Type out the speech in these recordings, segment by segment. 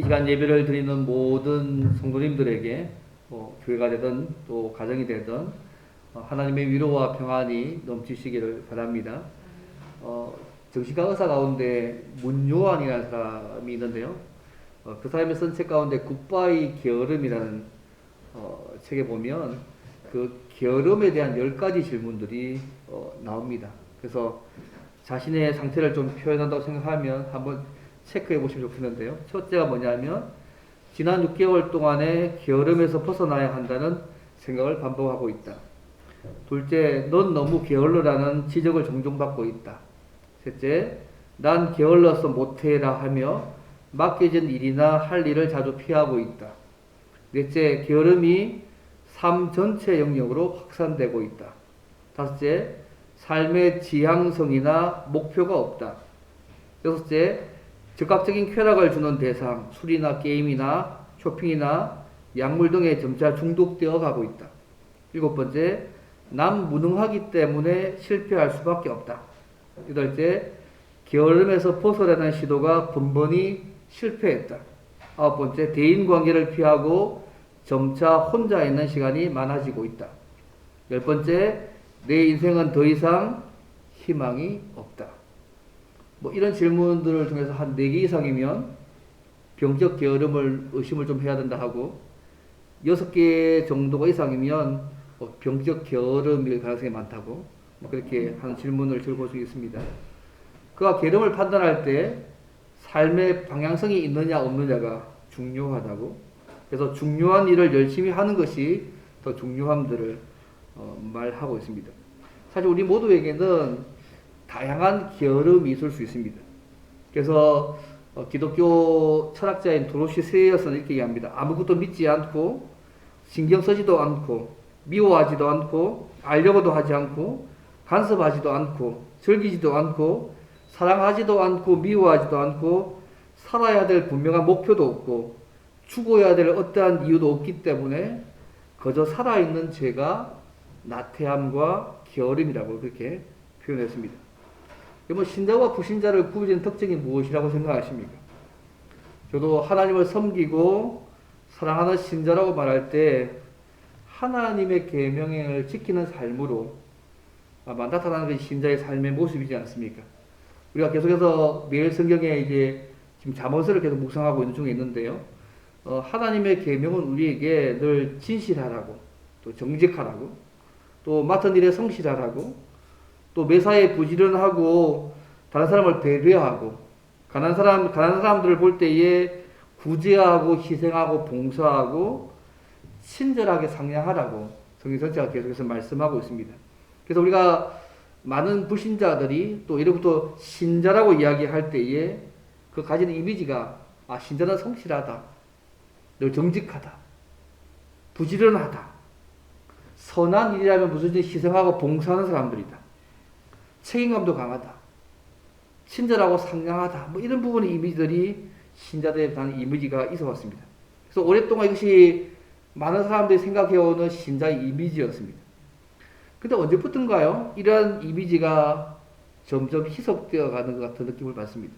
이 시간 예배를 드리는 모든 성도님들에게 교회가 되든 또 가정이 되든 하나님의 위로와 평안이 넘치시기를 바랍니다. 정신과 의사 가운데 문요한이라는 사람이 있는데요. 그 사람의 쓴 책 가운데 굿바이 게으름이라는 책에 보면 그 게으름에 대한 10가지 질문들이 나옵니다. 그래서 자신의 상태를 좀 표현한다고 생각하면 한번 체크해 보시면 좋겠는데요. 첫째가 뭐냐면 지난 6개월 동안에 게으름에서 벗어나야 한다는 생각을 반복하고 있다. 둘째, 넌 너무 게을러라는 지적을 종종 받고 있다. 셋째, 난 게을러서 못해라 하며 맡겨진 일이나 할 일을 자주 피하고 있다. 넷째, 게으름이 삶 전체 영역으로 확산되고 있다. 다섯째, 삶의 지향성이나 목표가 없다. 여섯째, 즉각적인 쾌락을 주는 대상, 술이나 게임이나 쇼핑이나 약물 등에 점차 중독되어 가고 있다. 일곱 번째, 남 무능하기 때문에 실패할 수밖에 없다. 여덟째, 게으름에서 벗어나는 시도가 번번이 실패했다. 아홉 번째, 대인관계를 피하고 점차 혼자 있는 시간이 많아지고 있다. 열 번째, 내 인생은 더 이상 희망이 없다. 이런 질문들을 통해서 한 4개 이상이면 병적 게으름을 의심을 좀 해야 된다 하고 6개 정도가 이상이면 병적 게으름일 가능성이 많다고 그렇게 하는 질문을 들고 수 있습니다. 그가 게으름을 판단할 때 삶의 방향성이 있느냐 없느냐가 중요하다고, 그래서 중요한 일을 열심히 하는 것이 더 중요함들을 말하고 있습니다. 사실 우리 모두에게는 다양한 게으름이 있을 수 있습니다. 그래서 기독교 철학자인 도로시 스웨어스는 이렇게 얘기합니다. 아무것도 믿지 않고 신경 쓰지도 않고 미워하지도 않고 알려고도 하지 않고 간섭하지도 않고 즐기지도 않고 사랑하지도 않고 미워하지도 않고 살아야 될 분명한 목표도 없고 죽어야 될 어떠한 이유도 없기 때문에 그저 살아있는 죄가 나태함과 게으름이라고 그렇게 표현했습니다. 신자와 불신자를 구분하는 특징이 무엇이라고 생각하십니까? 저도 하나님을 섬기고 사랑하는 신자라고 말할 때 하나님의 계명을 지키는 삶으로 아마 나타나는 것이 신자의 삶의 모습이지 않습니까? 우리가 계속해서 매일 성경에 이제 지금 잠언서를 계속 묵상하고 있는 중에 있는데요. 하나님의 계명은 우리에게 늘 진실하라고, 또 정직하라고, 또 맡은 일에 성실하라고, 또 매사에 부지런하고 다른 사람을 배려하고 가난한 사람들을 볼 때에 구제하고 희생하고 봉사하고 친절하게 상냥하라고 성경 전체가 계속해서 말씀하고 있습니다. 그래서 우리가 많은 불신자들이 또 이로부터 신자라고 이야기할 때에 그 가지는 이미지가 신자는 성실하다, 늘 정직하다, 부지런하다, 선한 일이라면 무엇이든 희생하고 봉사하는 사람들이다, 책임감도 강하다, 친절하고 상냥하다, 이런 부분의 이미지들이 신자들에 대한 이미지가 있어 왔습니다. 그래서 오랫동안 이것이 많은 사람들이 생각해오는 신자의 이미지였습니다. 근데 언제부턴가요? 이러한 이미지가 점점 희석되어 가는 것 같은 느낌을 받습니다.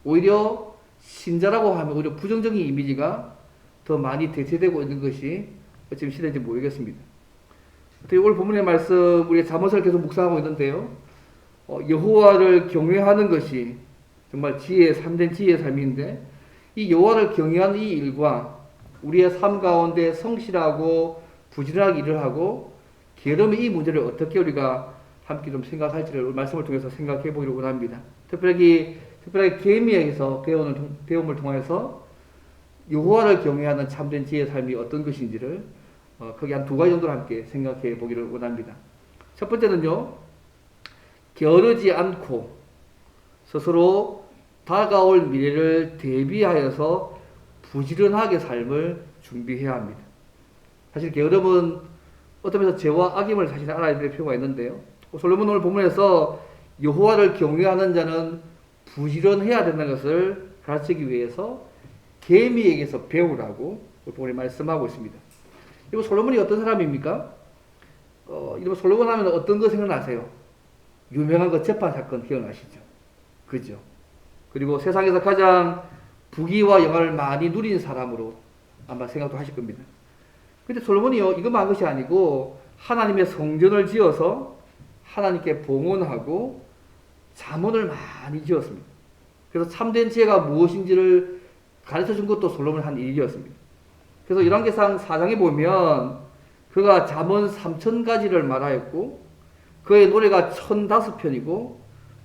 오히려 신자라고 하면 오히려 부정적인 이미지가 더 많이 대체되고 있는 것이 지금 시대인지 모르겠습니다. 오늘 본문의 말씀, 우리 잠언서를 계속 묵상하고 있는데요. 여호와를 경외하는 것이 정말 참된 지혜의 삶인데, 이 여호와를 경외하는 이 일과 우리의 삶 가운데 성실하고 부지런하게 일을 하고 게으름의 이 문제를 어떻게 우리가 함께 좀 생각할지를 말씀을 통해서 생각해 보기를 원합니다. 특별히 계미에서 배움을 통해서 여호와를 경외하는 참된 지혜의 삶이 어떤 것인지를 거기 한 2가지 정도를 함께 생각해 보기를 원합니다. 첫 번째는요, 게으르지 않고 스스로 다가올 미래를 대비하여서 부지런하게 삶을 준비해야 합니다. 사실 게으름은 어떤 면에서 죄와 악임을 사실 알아야 될 필요가 있는데요. 솔로몬 오늘 본문에서 여호와를 경외하는 자는 부지런해야 된다는 것을 가르치기 위해서 계미에게서 배우라고 본문에 말씀하고 있습니다. 그리고 솔로몬이 어떤 사람입니까? 이러면 솔로몬 하면 어떤 거 생각나세요? 유명한 그 재판 사건 기억나시죠? 그죠? 그리고 세상에서 가장 부귀와 영화를 많이 누린 사람으로 아마 생각도 하실 겁니다. 근데 솔로몬이요, 이것만 한 것이 아니고 하나님의 성전을 지어서 하나님께 봉헌하고 잠언을 많이 지었습니다. 그래서 참된 지혜가 무엇인지를 가르쳐 준 것도 솔로몬이 한 일이었습니다. 그래서 열왕기상 4장에 보면 그가 잠언 3000가지를 말하였고 그의 노래가 1005편이고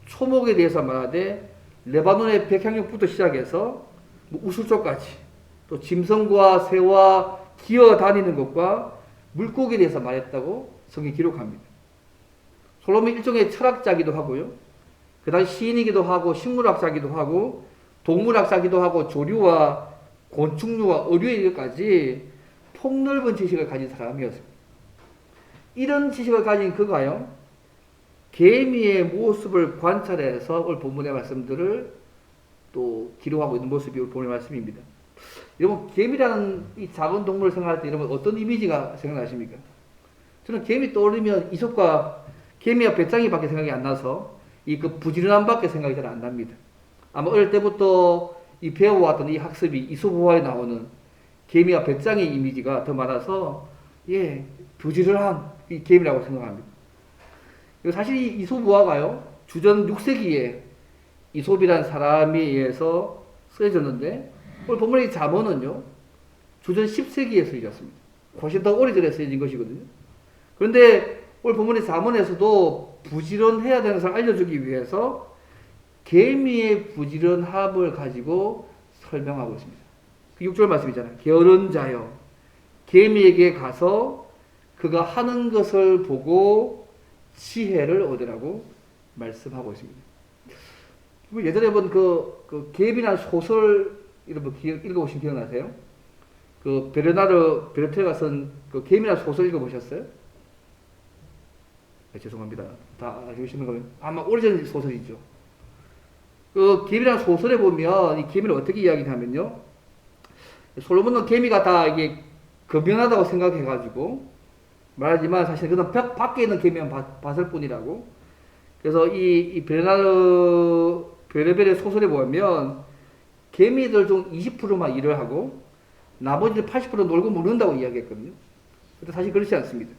초목에 대해서 말하되 레바논의 백향목부터 시작해서 우슬초까지 또 짐승과 새와 기어다니는 것과 물고기에 대해서 말했다고 성경이 기록합니다. 솔로몬이 일종의 철학자기도 하고요. 그 당시 시인이기도 하고 식물학자기도 하고 동물학자기도 하고 조류와 곤충류와 어류에까지 폭넓은 지식을 가진 사람이었습니다. 이런 지식을 가진 그가요, 개미의 모습을 관찰해서 오늘 본문의 말씀들을 또 기록하고 있는 모습이 오늘 본문의 말씀입니다. 여러분, 개미라는 이 작은 동물을 생각할 때 여러분 어떤 이미지가 생각나십니까? 저는 개미 떠올리면 이솝과 개미와 배짱이밖에 생각이 안 나서 이 그 부지런함밖에 생각이 잘 안 납니다. 아마 어릴 때부터 이 배워왔던 이 학습이 이솝호화에 나오는 개미와 배짱이 이미지가 더 많아서 예, 부지런한 이 개미라고 생각합니다. 사실 이 이솝호화가요, 주전 6세기에 이솝이라는 사람에 의해서 쓰여졌는데 오늘 본문의 잠언은요, 주전 10세기에 쓰여졌습니다. 훨씬 더 오래전에 쓰여진 것이거든요. 그런데 오늘 본문의 잠언에서도 부지런해야 되는 것을 알려주기 위해서 개미의 부지런함을 가지고 설명하고 있습니다. 그 6절 말씀이잖아요. 게으른 자여, 개미에게 가서 그가 하는 것을 보고 지혜를 얻으라고 말씀하고 있습니다. 예전에 본 그 개미란 소설 여러분 읽어보신 기억나세요? 그 베르나르 베르테가 쓴 그 개미란 소설 읽어보셨어요? 네, 죄송합니다. 다 아시는 거면 아마 오래전 소설이죠. 그 개미란 소설에 보면 이 개미를 어떻게 이야기하면요, 솔로몬은 개미가 다 이게 거명하다고 생각해가지고 말하지만 사실 그는 벽 밖에 있는 개미만 봤을 뿐이라고. 그래서 이 베르나르 베르베르 소설에 보면 개미들 중 20%만 일을 하고 나머지 80% 놀고 먹는다고 이야기했거든요. 근데 사실 그렇지 않습니다.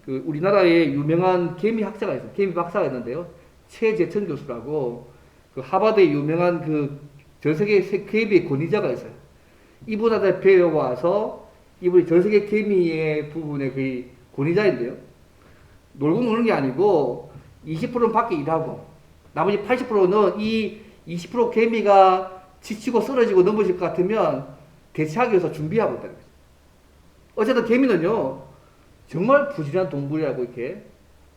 그 우리나라에 유명한 개미 학자가 있어요. 개미 박사가 있는데요, 최재천 교수라고 그 하버드의 유명한 그 전 세계 개미의 권위자가 있어요. 이분한테 배워와서 이분이 전 세계 개미의 부분의 그 권위자인데요, 놀고 노는 게 아니고 20%는 밖에 일하고 나머지 80%는 이 20% 개미가 지치고 쓰러지고 넘어질 것 같으면 대체하기 위해서 준비하고 있다는 거죠. 어쨌든 개미는요, 정말 부지런한 동물이라고 이렇게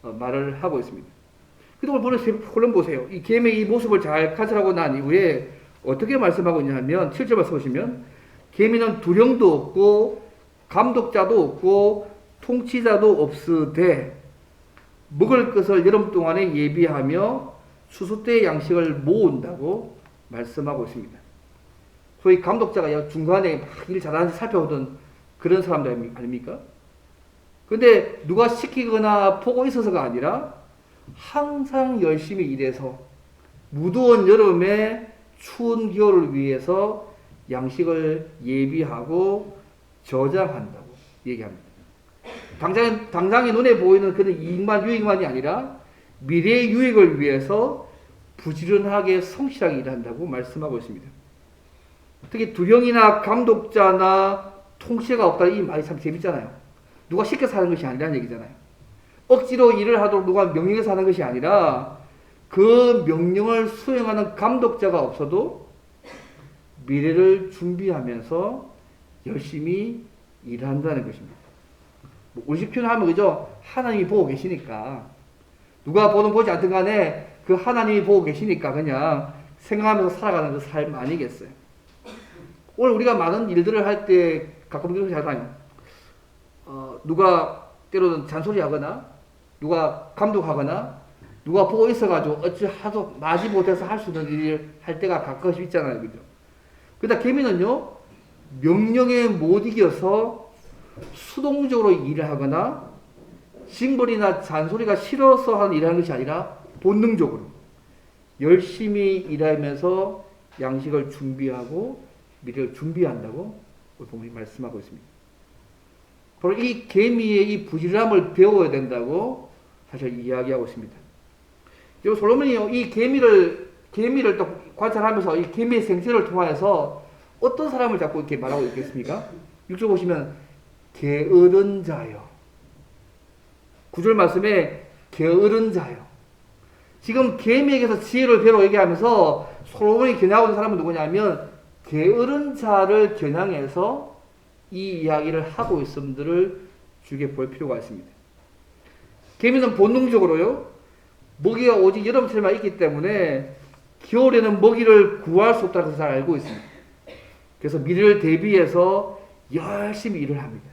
말을 하고 있습니다. 그동안 보는 보세요. 이 개미의 이 모습을 잘 관찰하고 난 이후에 어떻게 말씀하고 있냐면 7절 말씀 보시면 개미는 두령도 없고 감독자도 없고 통치자도 없으되 먹을 것을 여름 동안에 예비하며 추수 때의 양식을 모은다고 말씀하고 있습니다. 소위 감독자가 중간에 막 일 잘하는지 살펴보던 그런 사람들 아닙니까? 근데 누가 시키거나 보고 있어서가 아니라 항상 열심히 일해서 무더운 여름에 추운 겨울을 위해서 양식을 예비하고 저장한다고 얘기합니다. 당장의 눈에 보이는 그런 유익만이 아니라 미래의 유익을 위해서 부지런하게 성실하게 일한다고 말씀하고 있습니다. 특히 두령이나 감독자나 통치가 없다, 이 말이 참 재밌잖아요. 누가 시켜서 하는 것이 아니라는 얘기잖아요. 억지로 일을 하도록 누가 명령해서 하는 것이 아니라 그 명령을 수행하는 감독자가 없어도 미래를 준비하면서 열심히 일한다는 것입니다. 우리 집 표현하면 그죠? 하나님이 보고 계시니까, 누가 보든 보지 않든 간에 그 하나님이 보고 계시니까 그냥 생각하면서 살아가는 그 삶 아니겠어요? 오늘 우리가 많은 일들을 할 때 가끔 그렇게 하잖아요. 누가 때로는 잔소리하거나 누가 감독하거나 누가 보고 있어가지고 어찌 하도 마지 못해서 할 수 있는 일을 할 때가 가끔씩 있잖아요. 그죠? 그러다 개미는요, 명령에 못 이겨서 수동적으로 일을 하거나 징벌이나 잔소리가 싫어서 하는 일을 하는 것이 아니라 본능적으로 열심히 일하면서 양식을 준비하고 미래를 준비한다고 우리 본문이 말씀하고 있습니다. 바로 이 계미의 이 부지런함을 배워야 된다고 사실 이야기하고 있습니다. 이 솔로몬이 이 계미를 또 관찰하면서 이 계미의 생태를 통하여서 어떤 사람을 자꾸 이렇게 말하고 있겠습니까? 6절 보시면 게으른 자요. 9절 말씀에 게으른 자요. 지금 계미에게서 지혜를 배우라고 얘기하면서 솔로몬이 겨냥하고 있는 사람은 누구냐면 게으른 자를 겨냥해서 이 이야기를 하고 있음들을 주게 볼 필요가 있습니다. 개미는 본능적으로요, 먹이가 오직 여름철만 있기 때문에 겨울에는 먹이를 구할 수 없다는 것을 잘 알고 있습니다. 그래서 미래를 대비해서 열심히 일을 합니다.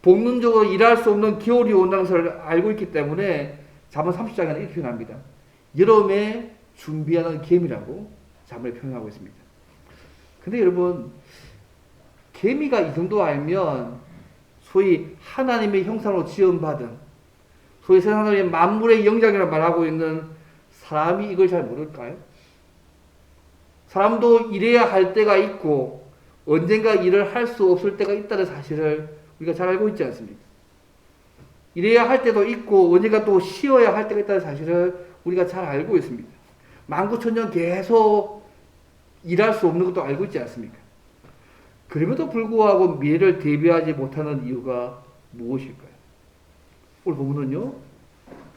본능적으로 일할 수 없는 겨울이 온다는 것을 알고 있기 때문에 잠언 30장에는 이렇게 표현합니다. 여름에 준비하는 개미라고 잠을 표현하고 있습니다. 근데 여러분, 개미가 이 정도 알면 소위 하나님의 형상으로 지음받은, 소위 세상의 만물의 영장이라고 말하고 있는 사람이 이걸 잘 모를까요? 사람도 일해야 할 때가 있고 언젠가 일을 할 수 없을 때가 있다는 사실을 우리가 잘 알고 있지 않습니까? 일해야 할 때도 있고 언젠가 또 쉬어야 할 때가 있다는 사실을 우리가 잘 알고 있습니다. 만구천년 계속 일할 수 없는 것도 알고 있지 않습니까? 그럼에도 불구하고 미래를 대비하지 못하는 이유가 무엇일까요? 오늘 본문은요,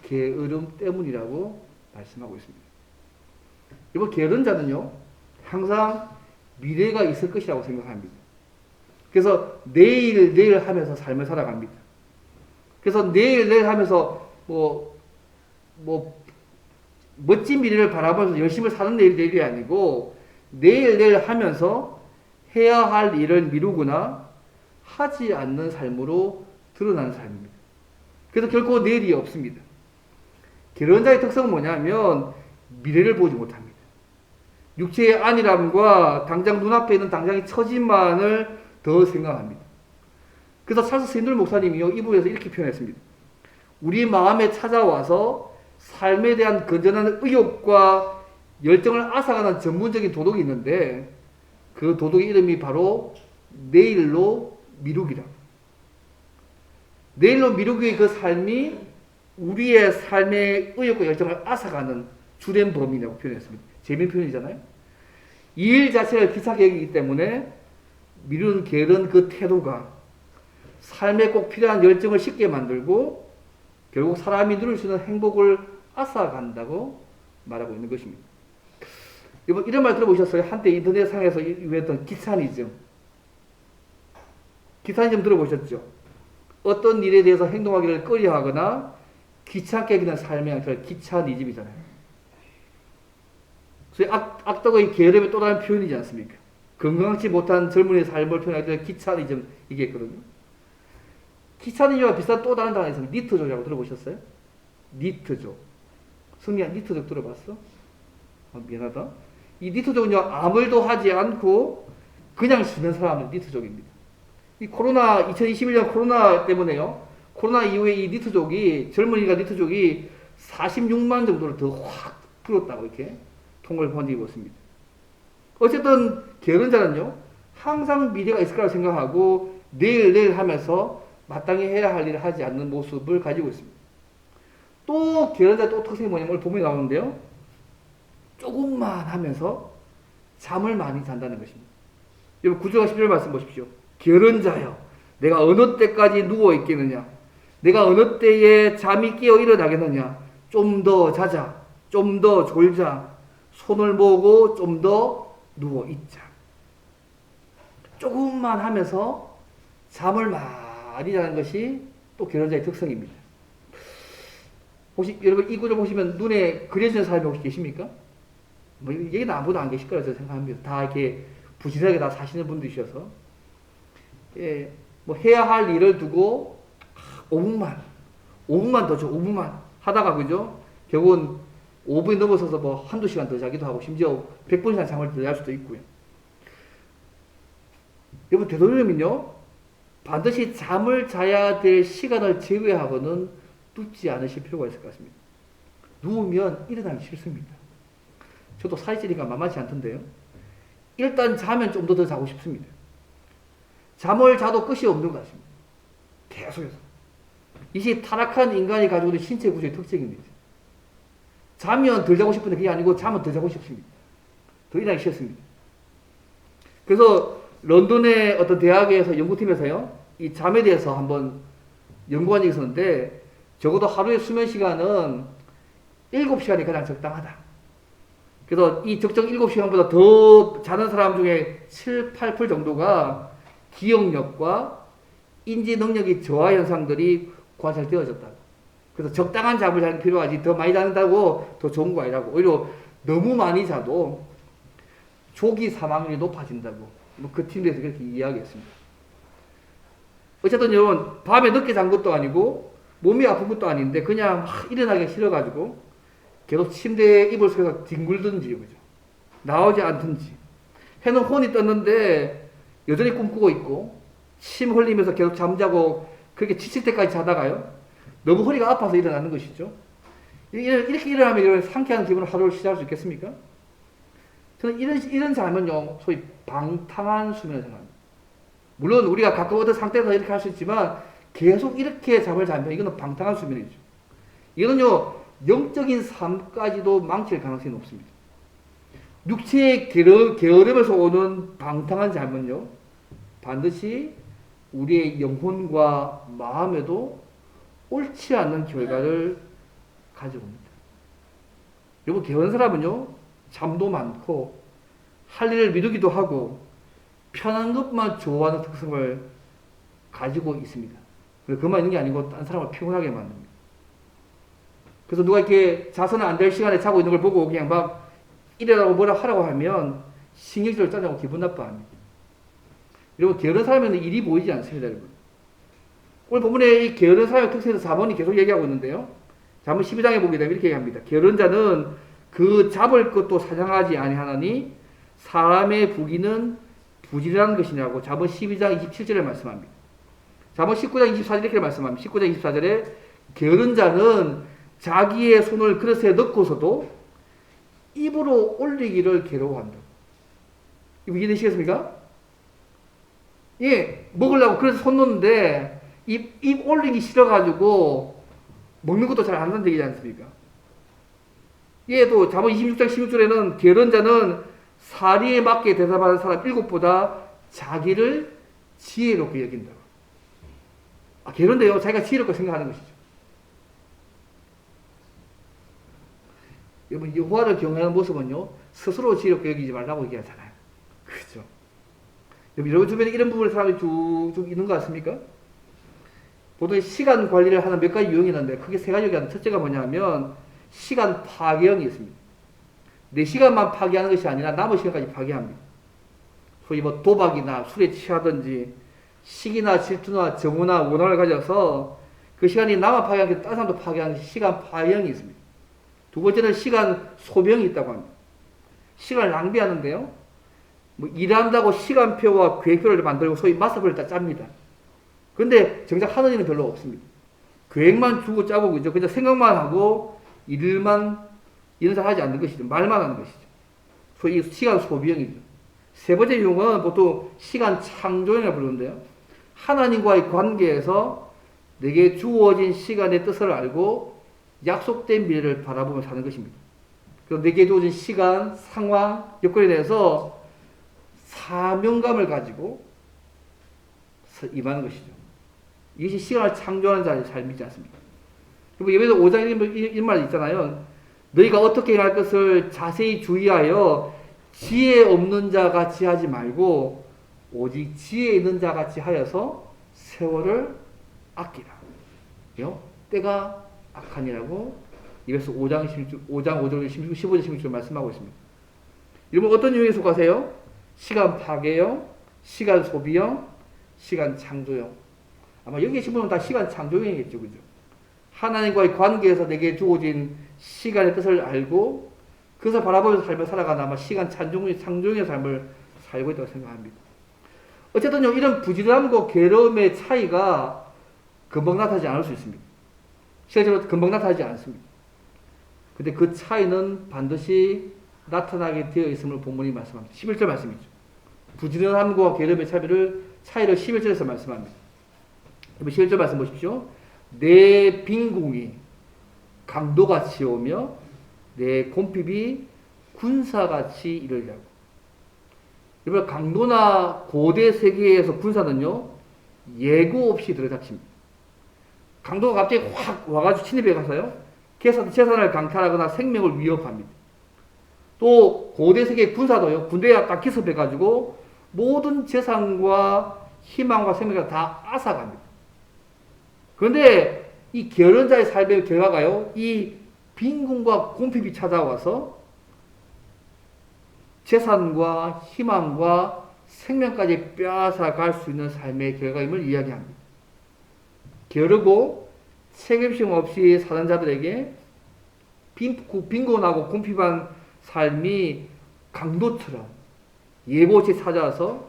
게으름 때문이라고 말씀하고 있습니다. 이번 게으른 자는요, 항상 미래가 있을 것이라고 생각합니다. 그래서 내일 하면서 삶을 살아갑니다. 그래서 내일 하면서 멋진 미래를 바라보면서 열심히 사는 내일이 아니고 내일 하면서 해야 할 일을 미루거나 하지 않는 삶으로 드러나는 삶입니다. 그래서 결코 내일이 없습니다. 게으른 자의 특성은 뭐냐면 미래를 보지 못합니다. 육체의 안일함과 당장 눈앞에 있는 당장의 처짐만을 더 생각합니다. 그래서 찰스 스윈들 목사님이요, 이 부분에서 이렇게 표현했습니다. 우리 마음에 찾아와서 삶에 대한 건전한 의욕과 열정을 앗아가는 전문적인 도덕이 있는데 그 도덕의 이름이 바로 내일로 미루기라고. 내일로 미루기의 그 삶이 우리의 삶의 의욕과 열정을 앗아가는 주된 범위라고 표현했습니다. 재미있는 표현이잖아요. 이 일 자체를 귀찮게 여기기 때문에 미루는 게으른 그 태도가 삶에 꼭 필요한 열정을 쉽게 만들고 결국 사람이 누릴 수 있는 행복을 앗아간다고 말하고 있는 것입니다. 이런 말 들어보셨어요? 한때 인터넷상에서 유행했던 기차니즘. 기차니즘 들어보셨죠? 어떤 일에 대해서 행동하기를 꺼려하거나 귀찮게 여기는 삶의 양태를 기차니즘이잖아요. 그래서 악덕의 게으름의 또 다른 표현이지 않습니까? 건강치 못한 젊은이의 삶을 표현할 때 기차니즘 이게 있거든요. 기차니즘과 비슷한 또 다른 단어가 있습니다. 니트족이라고 들어보셨어요? 니트족. 성리야, 니트족 들어봤어? 미안하다. 이 니트족은요, 아무 일도 하지 않고 그냥 쉬는 사람은 니트족입니다. 이 2021년 코로나 때문에요. 코로나 이후에 이 니트족이, 젊은이가 니트족이 46만 정도를 더 확 불었다고 이렇게 통계를 번지고 있습니다. 어쨌든 게으른 자는요, 항상 미래가 있을 거라고 생각하고 내일 하면서 마땅히 해야 할 일을 하지 않는 모습을 가지고 있습니다. 또 게으른 자의 또 특성이 뭐냐면 오늘 본문에 나오는데요, 조금만 하면서 잠을 많이 잔다는 것입니다. 여러분 9절과 10절 말씀 보십시오. 게으른 자여, 내가 어느 때까지 누워 있겠느냐? 내가 어느 때에 잠이 깨어 일어나겠느냐? 좀 더 자자, 좀 더 졸자, 손을 모으고 좀 더 누워 있자. 조금만 하면서 잠을 많이 자는 것이 또 게으른 자의 특성입니다. 혹시 여러분 이 구절 보시면 눈에 그려지는 사람이 혹시 계십니까? 뭐 여기는 아무도 안 계실 거라고 생각합니다. 다 이렇게 부지런하게 다 사시는 분들이셔서, 예, 뭐 해야 할 일을 두고 5분만 더 줘, 5분만 하다가 그죠? 결국은 5분이 넘어서서 뭐 한두 시간 더 자기도 하고 심지어 100번 이상 잠을 더 잘 수도 있고요. 여러분 되도록이면요, 반드시 잠을 자야 될 시간을 제외하고는 눕지 않으실 필요가 있을 것 같습니다. 누우면 일어나기 싫습니다. 저도 살이 찌니까 만만치 않던데요. 일단 자면 좀 더 자고 싶습니다. 잠을 자도 끝이 없는 것 같습니다. 계속해서. 이것이 타락한 인간이 가지고 있는 신체 구조의 특징입니다. 자면 덜 자고 싶은데 그게 아니고 자면 더 자고 싶습니다. 더 일하기 싫습니다. 그래서 런던의 어떤 대학에서 연구팀에서요, 이 잠에 대해서 한번 연구한 적이 있었는데, 적어도 하루의 수면 시간은 7시간이 가장 적당하다. 그래서 이 적정 7시간보다 더 자는 사람 중에 7, 8% 정도가 기억력과 인지 능력이 저하 현상들이 관찰되어졌다. 그래서 적당한 잠을 자는 필요하지 더 많이 자는다고 더 좋은 거 아니라고. 오히려 너무 많이 자도 조기 사망률이 높아진다고. 뭐 그 팀에서 그렇게 이야기했습니다. 어쨌든 여러분, 밤에 늦게 잔 것도 아니고 몸이 아픈 것도 아닌데 그냥 막 일어나기 싫어가지고 계속 침대에 이불 속에서 뒹굴든지, 그죠? 나오지 않든지 해는 혼이 떴는데 여전히 꿈꾸고 있고 침 흘리면서 계속 잠자고 그렇게 지칠 때까지 자다가요, 너무 허리가 아파서 일어나는 것이죠. 이렇게 일어나면 상쾌한 기분으로 하루를 시작할 수 있겠습니까? 저는 이런 잠은요, 소위 방탕한 수면을 생각합니다. 물론 우리가 가끔 어떤 상태에서 이렇게 할 수 있지만 계속 이렇게 잠을 자면 이거는 방탕한 수면이죠. 이거는요, 영적인 삶까지도 망칠 가능성이 높습니다. 육체의 게으름에서 오는 방탕한 잠은요, 반드시 우리의 영혼과 마음에도 옳지 않는 결과를 가져옵니다. 여러분, 게으른 사람은요, 잠도 많고 할 일을 미루기도 하고 편한 것만 좋아하는 특성을 가지고 있습니다. 그만 있는 게 아니고 딴 사람을 피곤하게 만듭니다. 그래서 누가 이렇게 자서는 안 될 시간에 자고 있는 걸 보고 그냥 막 이래라고 뭐라 하라고 하면 신경질을 짜증나고 기분 나빠합니다. 여러분, 게으른 사람에는 일이 보이지 않습니다, 여러분. 오늘 본문에 이 게으른 사람의 특성에서 4번이 계속 얘기하고 있는데요. 잠언 12장에 보게 되면 이렇게 얘기합니다. 게으른 자는 그 잡을 것도 사냥하지 아니하나니 사람의 부귀는 부지런한 것이냐고 잠언 12장 27절에 말씀합니다. 잠언 19장 24절에 이렇게 말씀합니다. 19장 24절에 게으른 자는 자기의 손을 그릇에 넣고서도 입으로 올리기를 괴로워한다. 이거 이해되시겠습니까? 예, 먹으려고 그래서 손 놓는데 입 올리기 싫어가지고 먹는 것도 잘 안 한다는 얘기지 않습니까? 예, 또 잠언 26장 16절에는 게으른 자는 사리에 맞게 대답하는 사람 7보다 자기를 지혜롭게 여긴다. 게으른데요, 자기가 지혜롭게 생각하는 것이죠. 여러분, 여호와를 경외하는 모습은요, 스스로 지혜롭게 여기지 말라고 얘기하잖아요. 그렇죠? 여러분 주변에 이런 부분의 사람이 쭉 있는 것 같습니까? 보통 시간 관리를 하는 몇 가지 유형이 있는데 크게 세 가지 얘기하는데, 첫째가 뭐냐면 시간 파괴형이 있습니다. 내 시간만 파괴하는 것이 아니라 남은 시간까지 파괴합니다. 소위 뭐 도박이나 술에 취하든지 시기나 질투나 정오나 원한을 가져서 그 시간이 나만 파괴하는 게 다른 사람도 파괴하는 시간 파괴형이 있습니다. 두 번째는 시간 소비형이 있다고 합니다. 시간을 낭비하는데요, 뭐 일한다고 시간표와 계획표를 만들고 소위 마스터표를 다 짭니다. 근데 정작 하는 일은 별로 없습니다. 계획만 주고 짜고 그죠? 그냥 생각만 하고 일은 잘 하지 않는 것이죠. 말만 하는 것이죠. 소위 시간 소비형이죠. 세 번째 유형은 보통 시간 창조형이라고 부르는데요. 하나님과의 관계에서 내게 주어진 시간의 뜻을 알고 약속된 미래를 바라보며 사는 것입니다. 그래서 내게 주어진 시간, 상황, 여건에 대해서 사명감을 가지고 임하는 것이죠. 이것이 시간을 창조하는 자의 삶이지 않습니까? 그리고 예배서 5장 1말 있잖아요. 너희가 어떻게 행할 것을 자세히 주의하여 지혜 없는 자 같이 하지 말고 오직 지혜 있는 자 같이 하여서 세월을 아끼라. 때가 악하니라고 예배서 5장 5절 15절 16절 말씀하고 있습니다. 여러분, 어떤 유형에 속하세요? 시간 파괴형, 시간 소비형, 시간 창조형. 아마 여기 계신 분은 다 시간 창조형이겠죠, 그죠? 하나님과의 관계에서 내게 주어진 시간의 뜻을 알고 그것을 바라보면서 삶을 살아가는 아마 시간 창조형의 삶을 살고 있다고 생각합니다. 어쨌든요, 이런 부지런함과 괴로움의 차이가 금방 나타나지 않을 수 있습니다. 실제로 금방 나타나지 않습니다. 근데 그 차이는 반드시 나타나게 되어 있음을 본문이 말씀합니다. 11절 말씀이죠. 부지런함과 게으름의 차이를 11절에서 말씀합니다. 11절 말씀 보십시오. 내 빈궁이 강도같이 오며 내 곰핍이 군사같이 이르리라고. 여러분, 강도나 고대 세계에서 군사는요, 예고 없이 들어닥칩니다. 강도가 갑자기 확 와가지고 침입해 가서요, 재산을 강탈하거나 생명을 위협합니다. 또 고대 세계 군사도요, 군대가 딱 기습해가지고 모든 재산과 희망과 생명을 다 앗아갑니다. 그런데 이 게으른 자의 삶의 결과가요, 이 빈궁과 궁핍이 찾아와서 재산과 희망과 생명까지 빼앗아갈 수 있는 삶의 결과임을 이야기합니다. 게으르고 책임심 없이 사는 자들에게 빈곤하고 궁핍한 삶이 강도처럼 예고 없이 찾아와서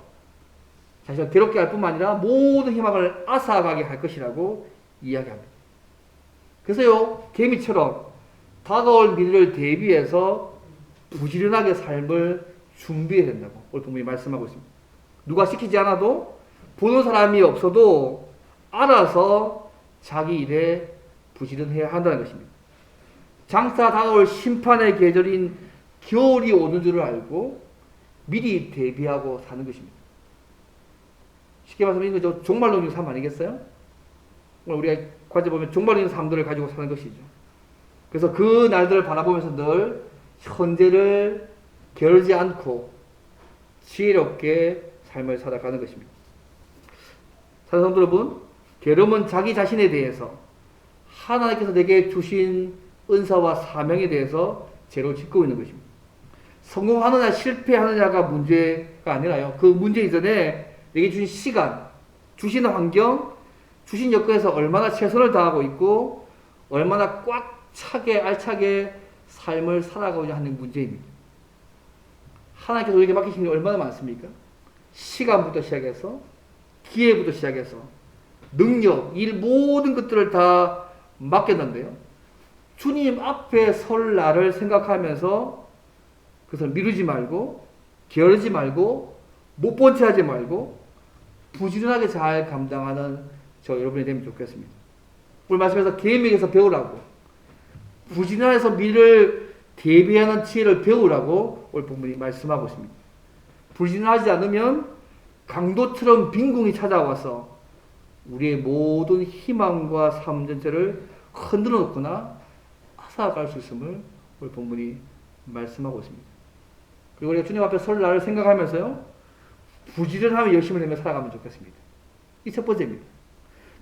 자신을 괴롭게 할 뿐만 아니라 모든 희망을 앗아가게 할 것이라고 이야기합니다. 그래서요, 개미처럼 다가올 미래를 대비해서 부지런하게 삶을 준비해야 된다고 오늘 본문이 말씀하고 있습니다. 누가 시키지 않아도, 보는 사람이 없어도 알아서 자기 일에 부지런해야 한다는 것입니다. 장차 다가올 심판의 계절인 겨울이 오는 줄을 알고 미리 대비하고 사는 것입니다. 쉽게 말하면 이거 종말론의 삶 아니겠어요? 오늘 우리가 과제 보면 종말론의 삶들을 가지고 사는 것이죠. 그래서 그 날들을 바라보면서 늘 현재를 게으르지 않고 지혜롭게 삶을 살아가는 것입니다. 사랑하는 성도 여러분, 게으름은 자기 자신에 대해서 하나님께서 내게 주신 은사와 사명에 대해서 죄를 짓고 있는 것입니다. 성공하느냐 실패하느냐가 문제가 아니라요, 그 문제 이전에 내게 주신 시간, 주신 환경, 주신 여건에서 얼마나 최선을 다하고 있고 얼마나 꽉 차게 알차게 삶을 살아가고자 하는 문제입니다. 하나님께서 우리에게 맡기신 게 얼마나 많습니까? 시간부터 시작해서 기회부터 시작해서 능력, 일 모든 것들을 다 맡겼는데요, 주님 앞에 설 날을 생각하면서 그것을 미루지 말고 게으르지 말고 못 본 채 하지 말고 부지런하게 잘 감당하는 저 여러분이 되면 좋겠습니다. 오늘 말씀에서 계명에서 배우라고, 부지런해서 미래를 대비하는 지혜를 배우라고 오늘 본문이 말씀하고 있습니다. 부지런하지 않으면 강도처럼 빈궁이 찾아와서 우리의 모든 희망과 삶 전체를 흔들어 놓거나 앗아갈 수 있음을 오늘 본문이 말씀하고 있습니다. 그리고 우리가 주님 앞에 설 날을 생각하면서요, 부지런하며 열심을 내며 살아가면 좋겠습니다. 이 첫 번째입니다.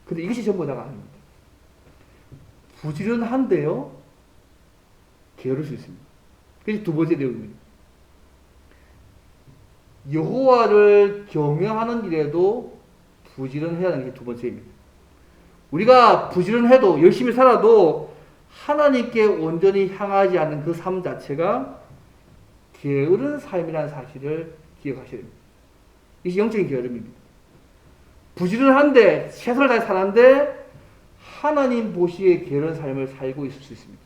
근데 이것이 전부다가 아닙니다. 부지런한데요, 게으를 수 있습니다. 그게 두 번째 내용입니다. 여호와를 경외하는 일에도 부지런해야 하는 게 두 번째입니다. 우리가 부지런해도 열심히 살아도 하나님께 온전히 향하지 않는 그 삶 자체가 게으른 삶이라는 사실을 기억하셔야 됩니다. 이것이 영적인 게으름입니다. 부지런한데 최선을 다해 사는데 하나님 보시기에 게으른 삶을 살고 있을 수 있습니다.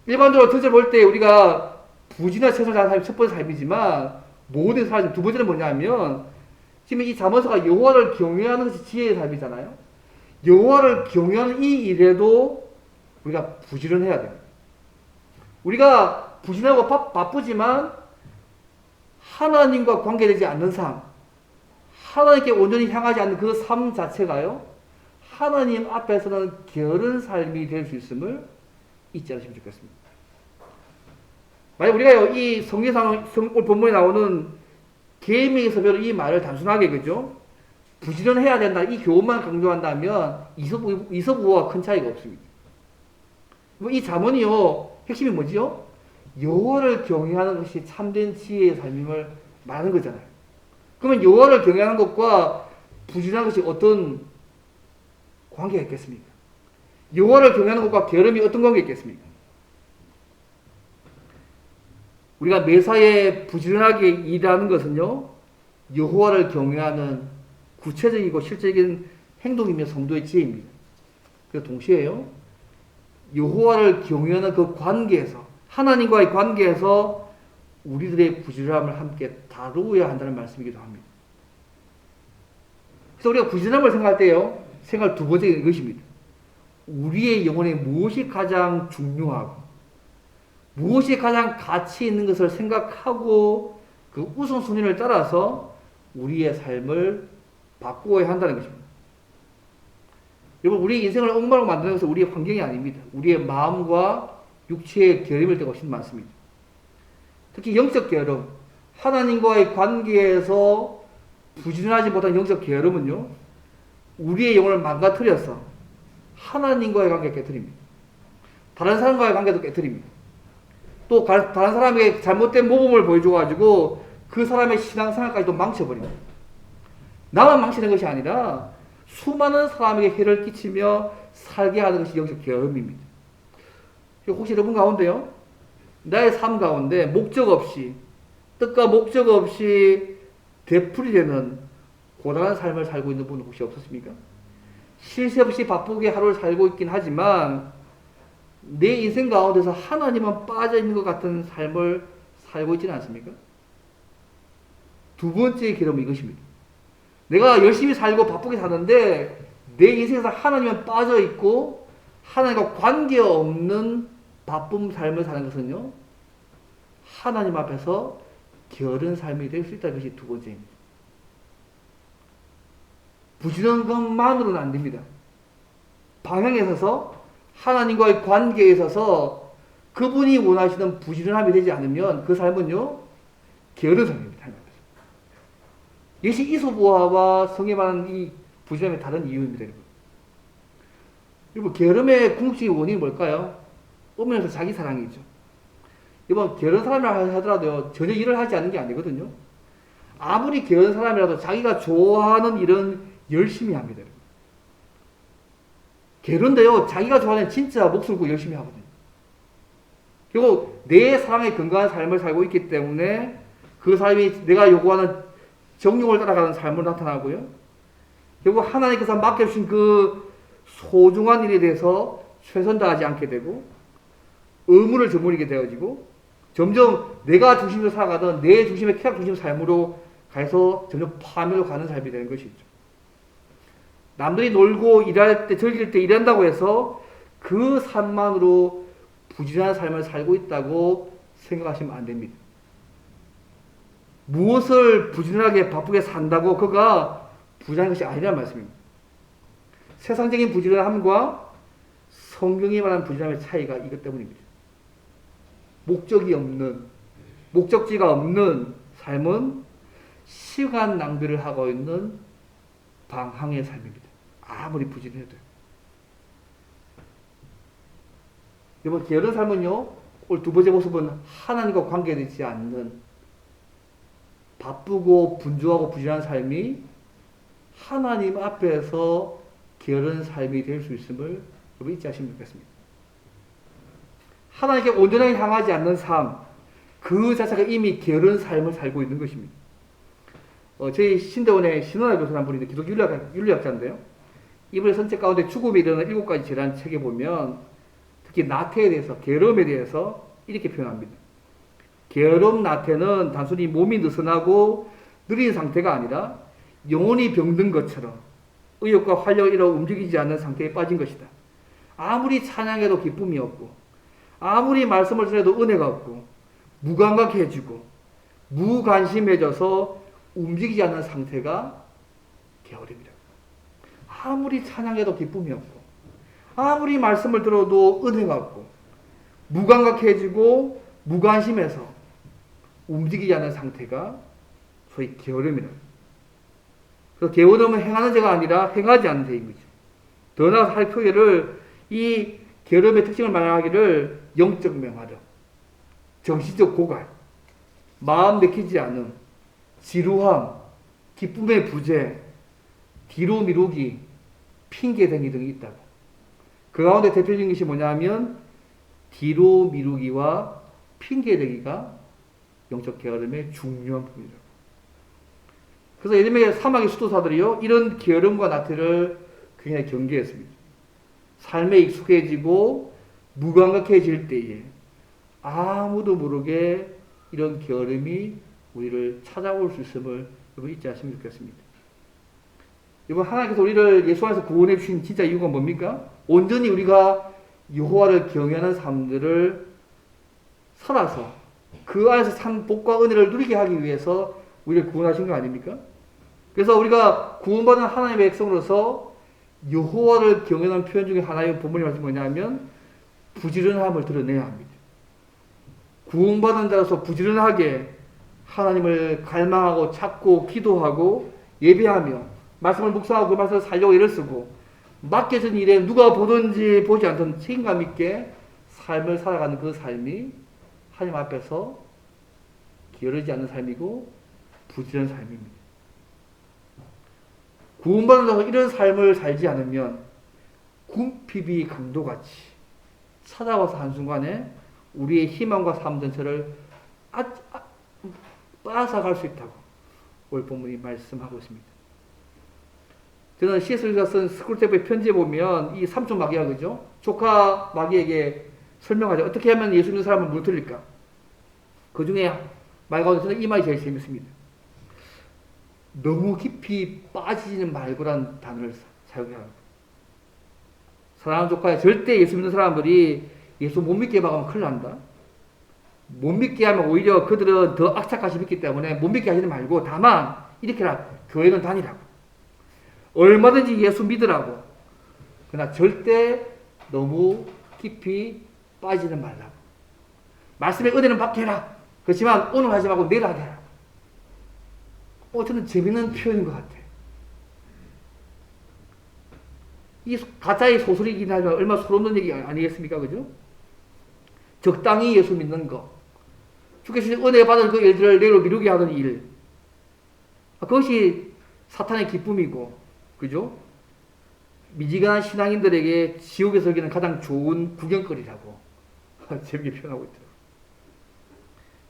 일반적으로 전체 볼 때 우리가 부지런한 최선을 다하는 삶이 첫 번째 삶이지만 모든 삶, 두 번째는 뭐냐면 지금 이 잠언서가 여호와를 경외하는 것이 지혜의 삶이잖아요. 여호와를 경외하는 이 일에도 우리가 부지런해야 됩니다. 우리가 부지런하고 바쁘지만 하나님과 관계되지 않는 삶, 하나님께 온전히 향하지 않는 그 삶 자체가요, 하나님 앞에서는 게으른 삶이 될 수 있음을 잊지 않으시면 좋겠습니다. 만약 우리가요, 이 성경상 본문에 나오는 계명에서 배우는 이 말을 단순하게, 그죠? 부지런해야 된다, 이 교훈만 강조한다면 이서부와 큰 차이가 없습니다. 이 잠언이요, 핵심이 뭐지요? 여호와를 경외하는 것이 참된 지혜의 삶임을 말하는 거잖아요. 그러면 여호와를 경외하는 것과 부지런한 것이 어떤 관계가 있겠습니까? 여호와를 경외하는 것과 게으름이 어떤 관계가 있겠습니까? 우리가 매사에 부지런하게 일하는 것은요, 여호와를 경외하는 구체적이고 실질적인 행동이며 성도의 지혜입니다. 그래서 동시에요, 여호와를 경외하는 그 관계에서 하나님과의 관계에서 우리들의 부지런함을 함께 다루어야 한다는 말씀이기도 합니다. 그래서 우리가 부지런함을 생각할 때요, 생각할 두 번째는 이것입니다. 우리의 영혼에 무엇이 가장 중요하고 무엇이 가장 가치 있는 것을 생각하고 그 우선순위를 따라서 우리의 삶을 바꾸어야 한다는 것입니다. 여러분, 우리 인생을 엉망으로 만드는 것은 우리의 환경이 아닙니다. 우리의 마음과 육체의 게으름일 때가 훨씬 많습니다. 특히 영적 게으름, 하나님과의 관계에서 부지런하지 못한 영적 게으름은요, 우리의 영혼을 망가뜨려서 하나님과의 관계를 깨뜨립니다. 다른 사람과의 관계도 깨뜨립니다. 또 다른 사람에게 잘못된 모범을 보여줘가지고 그 사람의 신앙생활까지도 망쳐버립니다. 나만 망치는 것이 아니라 수많은 사람에게 해를 끼치며 살게 하는 것이 영적 게으름입니다. 혹시 여러분 가운데요, 나의 삶 가운데 목적 없이, 뜻과 목적 없이 되풀이되는 고단한 삶을 살고 있는 분 혹시 없었습니까? 쉴 새 없이 바쁘게 하루를 살고 있긴 하지만 내 인생 가운데서 하나님만 빠져있는 것 같은 삶을 살고 있지는 않습니까? 두 번째 게으름은 이것입니다. 내가 열심히 살고 바쁘게 사는데 내 인생에서 하나님만 빠져있고 하나님과 관계없는 바쁜 삶을 사는 것은요, 하나님 앞에서 게으른 삶이 될 수 있다는 것이 두 번째입니다. 부지런한 것만으로는 안 됩니다. 방향에 있어서 하나님과의 관계에 있어서 그분이 원하시는 부지런함이 되지 않으면 그 삶은요, 게으른 삶입니다. 이것이 이소부화와 성에 관한 이 부지런함의 다른 이유입니다. 여러분, 게으름의 궁극적인 원인이 뭘까요? 엄연해서 자기 사랑이죠. 여러분, 게으른 사람이라 하더라도 전혀 일을 하지 않는 게 아니거든요. 아무리 게으른 사람이라도 자기가 좋아하는 일은 열심히 합니다. 게으른데요, 자기가 좋아하는 진짜 목숨을 걸고 열심히 하거든요. 결국 내 사랑의 건강한 삶을 살고 있기 때문에 그 삶이 내가 요구하는 정욕을 따라가는 삶으로 나타나고요. 결국 하나님께서 맡겨주신 그 소중한 일에 대해서 최선 다하지 않게 되고 의무를 저버리게 되어지고 점점 내가 중심으로 살아가던 내 중심의 쾌락 중심 삶으로 가서 점점 파멸로 가는 삶이 되는 것이죠. 남들이 놀고 일할 때, 즐길 때 일한다고 해서 그 삶만으로 부지런한 삶을 살고 있다고 생각하시면 안 됩니다. 무엇을 부지런하게 바쁘게 산다고 그가 부지런한 것이 아니라는 말씀입니다. 세상적인 부지런함과 성경이 말하는 부지런함의 차이가 이것 때문입니다. 목적이 없는, 목적지가 없는 삶은 시간 낭비를 하고 있는 방황의 삶입니다. 아무리 부지런해도. 여러분, 게으른 삶은요, 오늘 두 번째 모습은 하나님과 관계되지 않는 바쁘고 분주하고 부지런한 삶이 하나님 앞에서 게으른 삶이 될 수 있음을 여러분 잊지 않으시면 좋겠습니다. 하나님께 온전하게 향하지 않는 삶, 그 자체가 이미 게으른 삶을 살고 있는 것입니다. 저희 신대원의 신원아 교수라는 분이 기독 윤리학자인데요. 이분의 선책 가운데 죽음에 이르는 7가지 질환 책에 보면 특히 나태에 대해서, 게으름에 대해서 이렇게 표현합니다. 게으름 나태는 단순히 몸이 느슨하고 느린 상태가 아니라 영혼이 병든 것처럼 의욕과 활력을 잃어 움직이지 않는 상태에 빠진 것이다. 아무리 찬양해도 기쁨이 없고 아무리 말씀을 전해도 은혜가 없고 무감각해지고 무관심해져서 움직이지 않는 상태가 게으름이다. 아무리 찬양해도 기쁨이 없고 아무리 말씀을 들어도 은혜가 없고 무감각해지고 무관심해서 움직이지 않는 상태가 소위 게으름이다. 그래서 게으름은 행하는 죄가 아니라 행하지 않는 죄인 거죠. 더 나아가서 할 표현을 이 게으름의 특징을 말하기를 영적 명하다, 정신적 고갈, 마음 내키지 않음, 지루함, 기쁨의 부재, 뒤로 미루기, 핑계대기 등이 있다고. 그 가운데 대표적인 것이 뭐냐면 뒤로 미루기와 핑계대기가 영적 게으름의 중요한 부분이라고. 그래서 예전에 사막의 수도사들이요, 이런 게으름과 나태를 굉장히 경계했습니다. 삶에 익숙해지고 무감각해질 때에 아무도 모르게 이런 게으름이 우리를 찾아올 수 있음을 여러분 잊지 않으시면 좋겠습니다. 여러분, 하나님께서 우리를 예수 안에서 구원해 주신 진짜 이유가 뭡니까? 온전히 우리가 여호와를 경외하는 삶들을 살아서 그 안에서 산 복과 은혜를 누리게 하기 위해서 우리를 구원하신 거 아닙니까? 그래서 우리가 구원받은 하나님의 백성으로서 여호와를 경외하는 표현 중에 하나의 본문이 말씀 뭐냐면 부지런함을 드러내야 합니다. 구원받은 자로서 부지런하게 하나님을 갈망하고 찾고 기도하고 예배하며 말씀을 묵상하고 그 말씀을 살려고 애를 쓰고 맡겨진 일에 누가 보든지 보지 않던 책임감 있게 삶을 살아가는 그 삶이 하나님 앞에서 게으르지 않는 삶이고 부지런한 삶입니다. 구원받은 자가 이런 삶을 살지 않으면 궁핍이 강도같이 찾아와서 한순간에 우리의 희망과 삶 전체를 빠삭할 수 있다고 오늘 본문이 말씀하고 있습니다. 저는 C.S. 루이스가 쓴 스쿨테이프의 편지에 보면 이 삼촌 마귀가 그죠? 조카 마귀에게 설명하죠. 어떻게 하면 예수 믿는 사람을 물들일까? 그 중에 말 가운데 저는 이 말이 제일 재밌습니다. 너무 깊이 빠지지는 말고란 단어를 사용해야 합니다. 사랑하는 조카야, 절대 예수 믿는 사람들이 예수 못 믿게 막으면 큰일 난다. 못 믿게 하면 오히려 그들은 더 악착같이 믿기 때문에 못 믿게 하지는 말고 다만 이렇게 해라. 교회는 다니라고. 얼마든지 예수 믿으라고. 그러나 절대 너무 깊이 빠지는 말라고. 말씀의 은혜는 받게 해라. 그렇지만 오늘 하지 말고 내일 하게 해라. 저는 재밌는 표현인 것 같아요. 이 가짜의 소설이긴 하지만 얼마나 소름돋는 얘기 아니겠습니까? 그죠? 적당히 예수 믿는 거. 주께서 은혜 받은 그 일들을 내로 미루게 하는 일. 그것이 사탄의 기쁨이고, 그죠? 미지근한 신앙인들에게 지옥에서 여기는 가장 좋은 구경거리라고 재밌게 표현하고 있더라고요.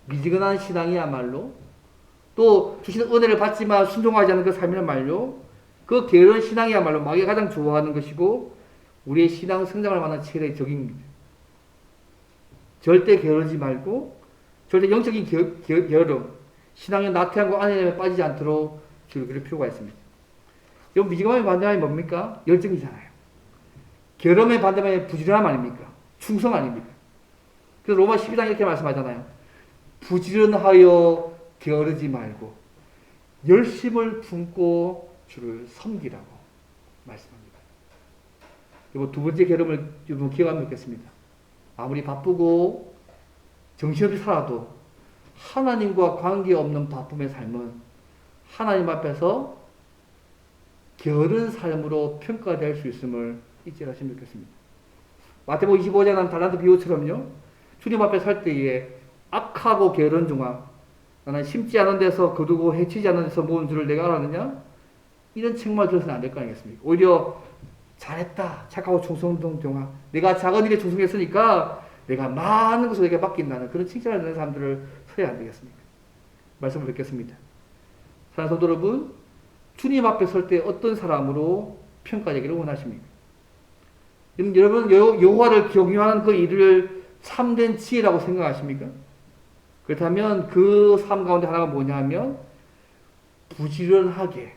미지근한 신앙이야말로 또 주시는 은혜를 받지만 순종하지 않는 그 삶이야말로 그 게으른 신앙이야말로 마귀가 가장 좋아하는 것이고 우리의 신앙 성장을 만한 최대의 적입니다. 절대 게으르지 말고 절대 영적인 게으름, 신앙의 나태함과 안에 빠지지 않도록 주를 그릴 필요가 있습니다. 여러분, 미지근함의 반대말이 뭡니까? 열정이잖아요. 게으름의 반대말이 부지런함 아닙니까? 충성 아닙니까? 그래서 로마 12장 이렇게 말씀하잖아요. 부지런하여 게으르지 말고 열심을 품고 주를 섬기라고 말씀합니다. 그리고 두 번째 게으름을 좀 기억하면 좋겠습니다. 아무리 바쁘고 정신없이 살아도 하나님과 관계없는 바쁨의 삶은 하나님 앞에서 게으른 삶으로 평가될 수 있음을 잊지 않으시면 좋겠습니다. 마태복음 25장은 달란트 비유처럼요. 주님 앞에 설 때에 악하고 게으른 종아 나는 심지 않은 데서 거두고 해치지 않은 데서 모은 줄을 내가 알았느냐? 이런 책만 들어서는 안 될 거 아니겠습니까? 오히려 잘했다. 착하고 충성된 종아. 내가 작은 일에 충성했으니까 내가 많은 것을 내게 맡긴다는 그런 칭찬을 듣는 사람들을 서야 안 되겠습니까? 말씀을 뵙겠습니다. 사랑하는 성도 여러분, 주님 앞에 설 때 어떤 사람으로 평가되기를 원하십니까? 여러분, 여호와를 경외하는 그 일을 참된 지혜라고 생각하십니까? 그렇다면 그 삶 가운데 하나가 뭐냐면 부지런하게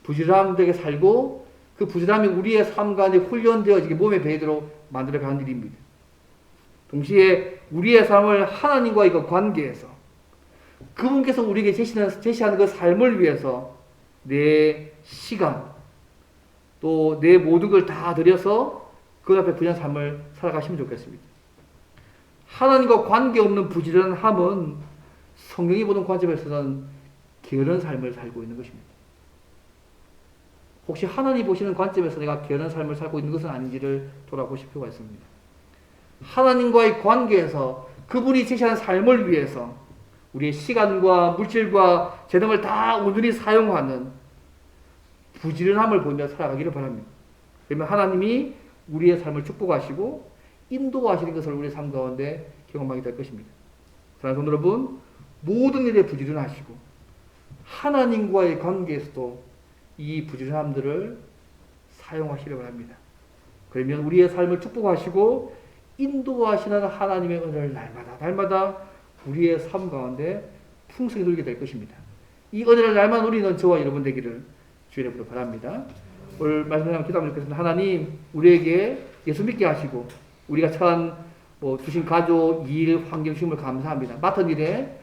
부지런하게 살고 그 부지런함이 우리의 삶 가운데 훈련되어지게 몸에 배이도록 만들어가는 일입니다. 동시에 우리의 삶을 하나님과의 그 관계에서 그분께서 우리에게 제시하는 그 삶을 위해서 내 시간 또 내 모든 걸 다 들여서 그 앞에 부지런한 삶을 살아가시면 좋겠습니다. 하나님과 관계없는 부지런함은 성경이 보는 관점에서는 게으른 삶을 살고 있는 것입니다. 혹시 하나님 보시는 관점에서 내가 게으른 삶을 살고 있는 것은 아닌지를 돌아보실 필요가 있습니다. 하나님과의 관계에서 그분이 제시하는 삶을 위해서 우리의 시간과 물질과 재능을 다 온전히 사용하는 부지런함을 보며 살아가기를 바랍니다. 그러면 하나님이 우리의 삶을 축복하시고 인도하시는 것을 우리의 삶 가운데 경험하게 될 것입니다. 사랑하는 여러분, 모든 일에 부지런하시고 하나님과의 관계에서도 이 부지런함들을 사용하시려고 합니다. 그러면 우리의 삶을 축복하시고 인도하시는 하나님의 은혜를 날마다 우리의 삶 가운데 풍성히 누리게 될 것입니다. 이 은혜를 날마다 누리는 저와 여러분 되기를 주의 이름으로 바랍니다. 오늘 말씀을 기도하면 좋겠습니다. 하나님, 우리에게 예수 믿게 하시고 우리가 처한 주신 가족, 일, 환경 주심을 감사합니다. 맡은 일에